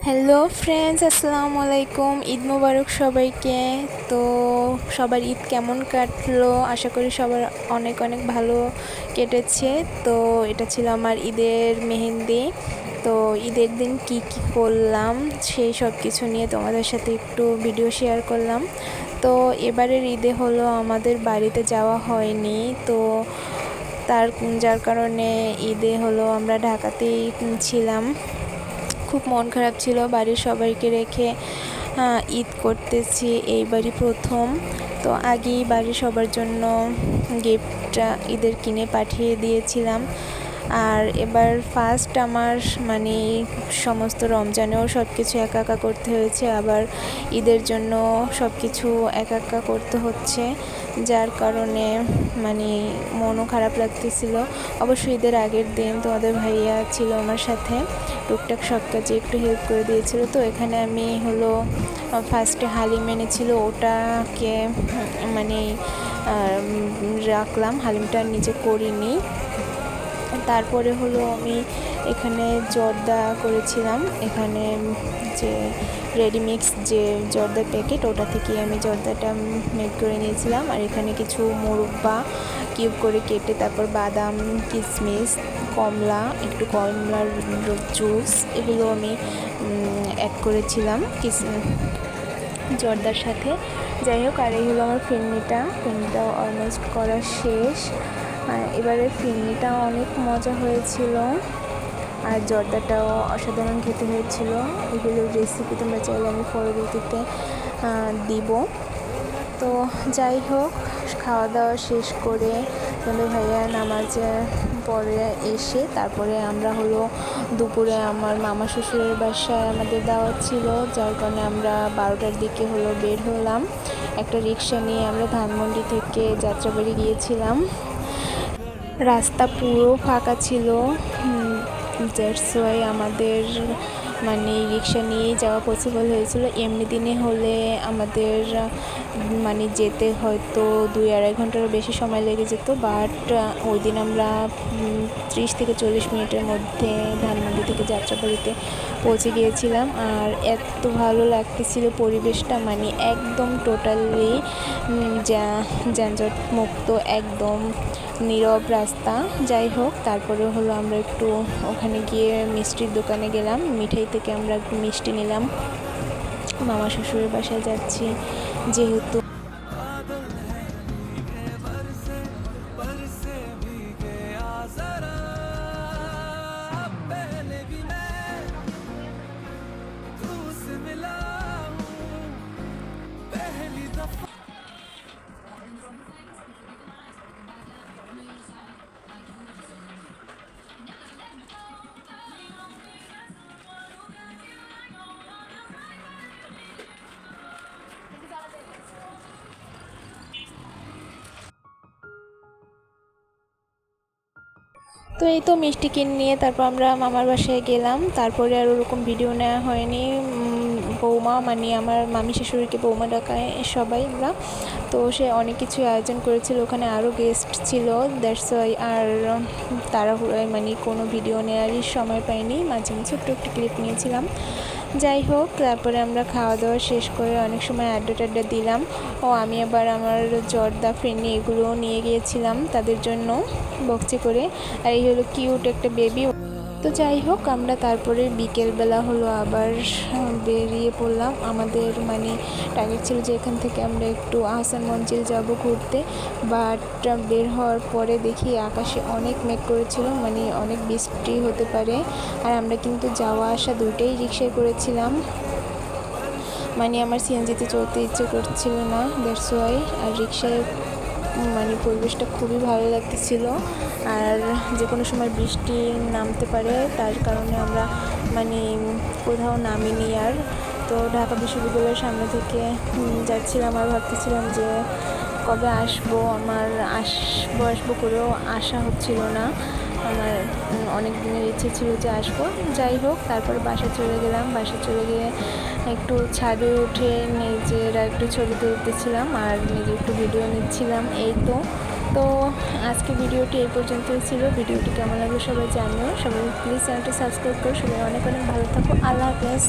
Hello friends, আসসালামু আলাইকুম। ঈদ মোবারক সবাইকে। তো সবার ঈদ কেমন কাটলো? আশা করি সবার অনেক অনেক ভালো কেটেছে। তো এটা ছিল আমার ঈদের মেহেন্দি। তো ঈদের দিন কি কি করলাম সেই সব কিছু নিয়ে তোমাদের সাথে একটু ভিডিও শেয়ার করলাম। তো এবারের ঈদে হলো আমাদের বাড়িতে যাওয়া হয়নি। তো যার কারণে ঈদে হলো আমরা ঢাকাতেই ছিলাম। খুব মন খারাপ ছিল বাড়ির সবাইকে রেখে ঈদ করতেছি এইবারই প্রথম। তো আগেই বাড়ির সবার জন্য গিফটটা ঈদের কিনে পাঠিয়ে দিয়েছিলাম। আর এবার ফার্স্ট আমার মানে সমস্ত রমজানেও সব কিছু একা একা করতে হয়েছে, আবার ঈদের জন্য সব কিছু একা একা করতে হচ্ছে, যার কারণে মানে মনও খারাপ লাগতেছিল। অবশ্য ঈদের আগের দিন তোমাদের ভাইয়া ছিল আমার সাথে, টুকটাক সব কাজে একটু হেল্প করে দিয়েছিল। তো এখানে আমি হলো ফার্স্টে হালিম এনেছিল, ওটাকে মানে রাখলাম, হালিমটা নিজে করিনি। তারপরে হলো আমি এখানে জর্দা করেছিলাম। এখানে যে রেডিমিক্স যে জর্দার প্যাকেট, ওটা থেকে আমি জর্দাটা মেড করে নিয়েছিলাম। আর এখানে কিছু মোরব্বা কিউব করে কেটে, তারপর বাদাম, কিশমিশ, কমলা, একটু কমলার জুস, এগুলো আমি অ্যাড করেছিলাম জর্দার সাথে। যাই হোক, আর এই হলো আমার ফিরনিটাও অলমোস্ট করা শেষ। এবারে ফিরনিটা অনেক মজা হয়েছিল, আর জর্দাটাও অসাধারণ খেতে হয়েছিল। এগুলোর রেসিপি তোমরা চাইলে আমি পরবর্তীতে দিব। তো যাই হোক, খাওয়া দাওয়া শেষ করে তোমাদের ভাইয়া নামাজ পরে এসে তারপরে আমরা হলো দুপুরে আমার মামা শ্বশুরের বাসায় আমাদের দাওয়াত ছিল, যার কারণে আমরা 12টার দিকে হলো বের হলাম। একটা রিক্সা নিয়ে আমরা ধানমন্ডি থেকে যাত্রাবাড়ি গিয়েছিলাম। রাস্তা পুরো ফাঁকা ছিল, দ্যাটস ওয়াই আমাদের মানে রিক্সা নিয়েই যাওয়া পসিবল হয়েছিল। এমনি দিনে হলে আমাদের মানে যেতে হয়তো 2-2.5 ঘন্টারও বেশি সময় লেগে যেত, বাট ওই দিন আমরা 30 থেকে 40 মিনিটের মধ্যে ধানমন্ডি থেকে যাত্রাবাড়িতে পৌঁছে গিয়েছিলাম। আর এত ভালো লাগতেছিল পরিবেশটা, মানে একদম টোটালি যানজট মুক্ত, একদম নীরব রাস্তা। যাই হোক, তারপরে হলো আমরা একটু ওখানে গিয়ে মিষ্টির দোকানে গেলাম, মিঠাই থেকে আমরা একটু মিষ্টি নিলাম। মামা শ্বশুরের বাসায় যাচ্ছি যেহেতু। তো এই তো মিষ্টি কিনে নিয়ে তারপর আমরা মামার বাসায় গেলাম। তারপরে আর ওরকম ভিডিও নেওয়া হয়নি। বৌমা মানে আমার মামি শাশুড়িকে বৌমা ডাকায় সবাই আমরা। তো সে অনেক কিছু আয়োজন করেছিল, ওখানে আরও গেস্ট ছিল, দ্যাটস ওয়াই আর তাড়াহুড়োয় মানে কোনো ভিডিও নেওয়ারই সময় পাইনি, মাঝে মাঝে ছোট্ট একটু ক্লিপ নিয়েছিলাম। যাই হোক, তারপরে আমরা খাওয়া দাওয়া শেষ করে অনেক সময় আড্ডা টাড্ডা দিলাম। ও আমি আবার আমার জর্দা ফ্রেন্ডি এগুলোও নিয়ে গিয়েছিলাম তাদের জন্য বক্সে করে। আর এই হলো কিউট একটা বেবি। তো যাই হোক, আমরা তারপরে বিকেলবেলা হলো আবার বেরিয়ে পড়লাম। আমাদের মানে টার্গেট ছিল যে এখান থেকে আমরা একটু আহসান মঞ্জিল যাব ঘুরতে, বাট বের হওয়ার পরে দেখি আকাশে অনেক মেঘ করেছিল, মানে অনেক বৃষ্টি হতে পারে। আর আমরা কিন্তু যাওয়া আসা দুইটাই রিক্সায় করেছিলাম, মানে আমার সিএনজিতে চলতে ইচ্ছে করছিল না, দ্যাটস ওয়াই। আর রিক্সায় মানে পরিবেশটা খুবই ভালো লাগতেছিল। আর যে কোনো সময় বৃষ্টি নামতে পারে, তার কারণে আমরা মানে কোথাও নামিনি। আর তো ঢাকা বিশ্ববিদ্যালয়ের সামনে থেকে যাচ্ছিলাম আর ভাবতেছিলাম যে কবে আসবো, আমার আসবো করেও আসা হচ্ছিল না। আমার অনেক দিনের ইচ্ছে ছিল যে আসবো। যাই হোক, তারপর বাসা চলে গেলাম। বাসা চলে গিয়ে একটু ছাদে উঠে নিজেরা একটু ছবি তুলতেছিলাম আর নিজে একটু ভিডিও নিচ্ছিলাম। এই তো তো আজকে ভিডিওটি এই পর্যন্তই ছিল। ভিডিওটি কেমন লাগলো সবাই জানিও। সবাই প্লিজ চ্যানেলটি সাবস্ক্রাইব করো। সবাই অনেক অনেক ভালো থাকো। আল্লাহ হাফেজ।